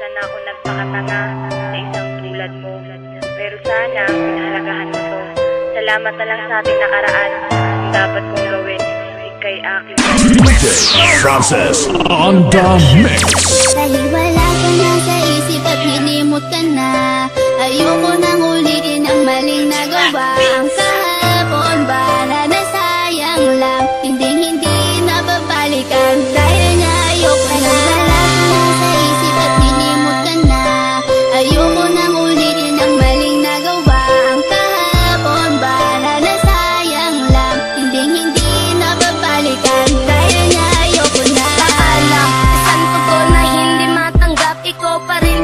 minsan ako nagpakatanga sa isang tulad mo. Pero sana, pinahalagahan mo to. Salamat na lang sa ating nakaraan. Ang dapat kong gawin, ika'y aking Process on the mix. Dahil wala ka na sa isip at nilimot ka na, ayoko nang ulitin ang maling nagawa. Ang kahapon ba na nasayang lang, hindi na babalikan. Dahil nga ayoko na. Wala ka na sa isip at nilimot ka na, ayoko nang ulitin ang maling nagawa. Ang kahapon ba na nasayang lang, hindi na babalikan. Dahil nga ayoko na. Paalam, isang tugon na hindi matanggap. Ikaw pa rin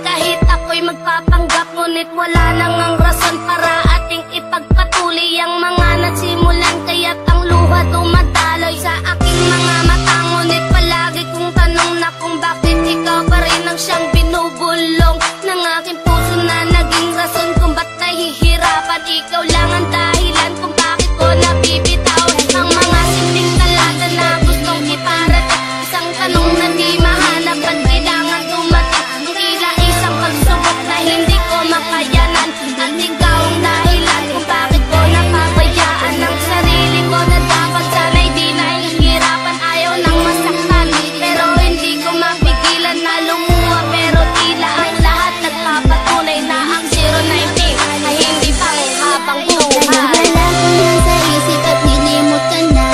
kahit ako'y magpapanggap. Ngunit wala nang ang rason para ating ipagpatuloy ang mga nagsimulan. Kaya't ang luha dumadaloy sa aking mga mata. Ngunit palagi kong tanong na kung bakit ikaw pa rin ang siyang binubulong ng aking puso na naging rason kung ba't nahihirapan. Ikaw lang ang dahilan kung bakit ko nabibitawan ang mga simpleng talata na gustong iparating. Isang tanong na di mahanap at kailangan dumating. Ang tila isang pagsubok na hindi ko makayanan. At ikaw ang dahilan kung bakit ko napabayaan ang sarili ko na dapat sana'y di nahihirapan. Ayaw nang masaktan, pero hindi ko mapigilan na lumuha. Pero tila ang lahat nagpapatunay na ang 019 ay hindi pa habang buhay. Wala ko na sa isip at nilimot ka na,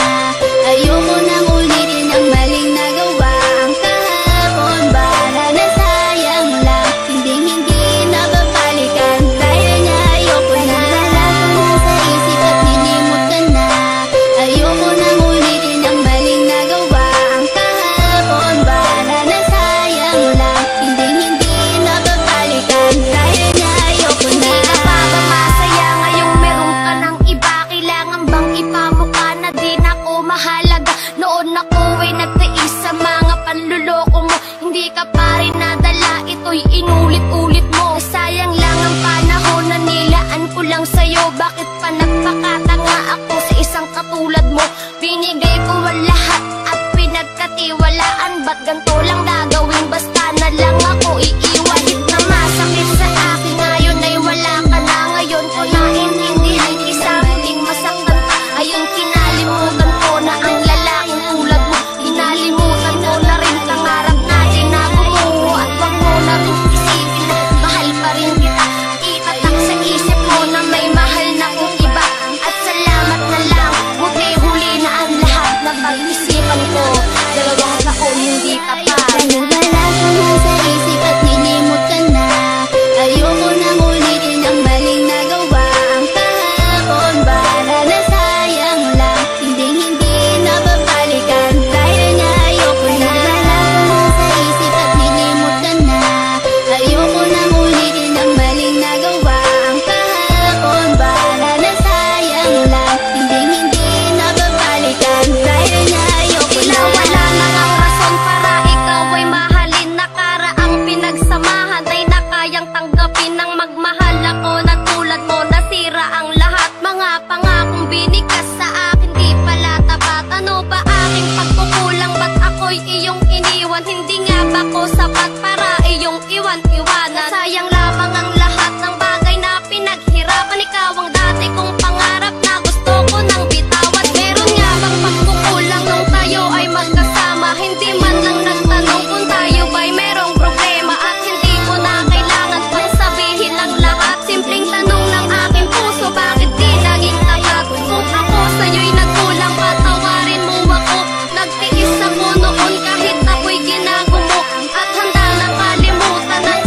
ayoko nang ulitin ang maling nagawa. Ang kahapon ba na nasayang lang, hindi na babalikan. Dahil nga ayoko na. Wala ko na sa isip at nilimot ka na, ayoko nang ulitin ang maling nagawa. Ang kahapon ba na nasayang lang, hindi na babalikan. Dahil nga ayoko na. Hindi ka pa ba masaya ngayong meron ka ng iba? Kailangan bang ipamukha na di na ako mahalaga? Noon ako ay nagtiis sa mga panluloko mo. Hindi ka pa rin nadala, ito'y inulit-ulit mo. Sayang lang ang panahon na nilaan ko lang sa'yo. Bakit pa nagpakatanga ako sa isang katulad mo? Binigay ko ang lahat at pinagkatiwalaan. Ba't ganito lang gagawin? Basta na lang ako iiwan. Na masakit sa akin ngayon ay wala ka na. Ngayon ko naiintindihan, isa muling masaktan ka. Ayun, kinalimutan ko na ang lalaking tulad mo. Kinalimutan ko na rin pangarap natin na bumuo. At wag mo na rin isipin na mahal pa rin kita. Itatak sa isip mo na may mahal na kong iba. At salamat na lang, buti huli na ang lahat na pag-isipan ko. 2 taon hindi ka pa. Dahil wala ka na sa isip at nilimot ka na, ayoko nang ulitin ang maling nagawa. Ang kahapon ba na nasayang lang, hindi na babalikan. Dahil nga ayoko na. Wala ka na sa isip at nilimot ka na, ayoko nang ulitin ang maling nagawa. Ang kahapon ba na nasayang lang, hindi na babalikan. Dahil nga ayoko na. Wala na ang rason para ikaw ay mahalin. Nakaraang pinagsamahan ay nakayang tanggapin ng magmahal ako na tulad mo. Nasira ang lahat, mga pangakong binigkas sa akin di pala tapat. Ano ba aking pagkukulang? Ba't ako'y iyong iniwan? Hindi nga ba ko sapat para iyong iwan-iwanan? Sayang lamang ang lahat ng bagay na pinaghirapan. Ikaw ang dati kong pangarap na gusto ko nang bitawan. Meron nga bang pagkukulang nung tayo ay magkasama? Hindi man lang nagtanong kung tayo ba'y merong problema. At hindi ko na kailangan pang sabihin ang lahat. Simpleng tanong ng aking puso, bakit di naging tapat? Kung ako sa'yo'y nagkulang, patawarin mo ako. Nagtiis ako noon kahit ako'y ginagumo. At handa na kalimutan ang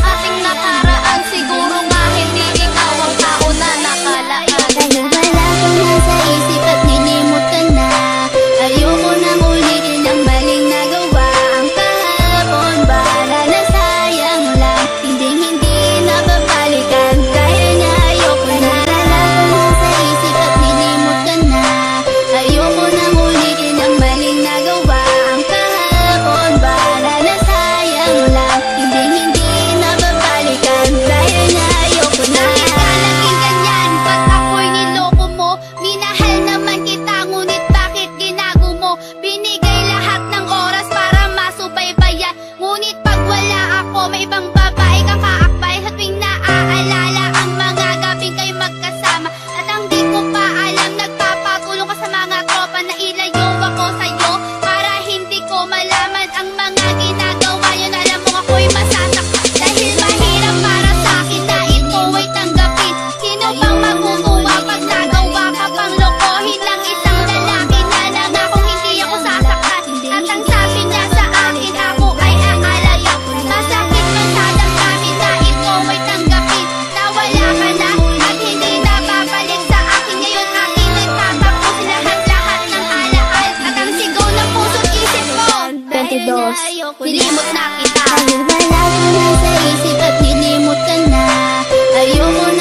ayos. Nilimot na kita. Dahil wala ka na sa isip at nilimot ka na. Ayoko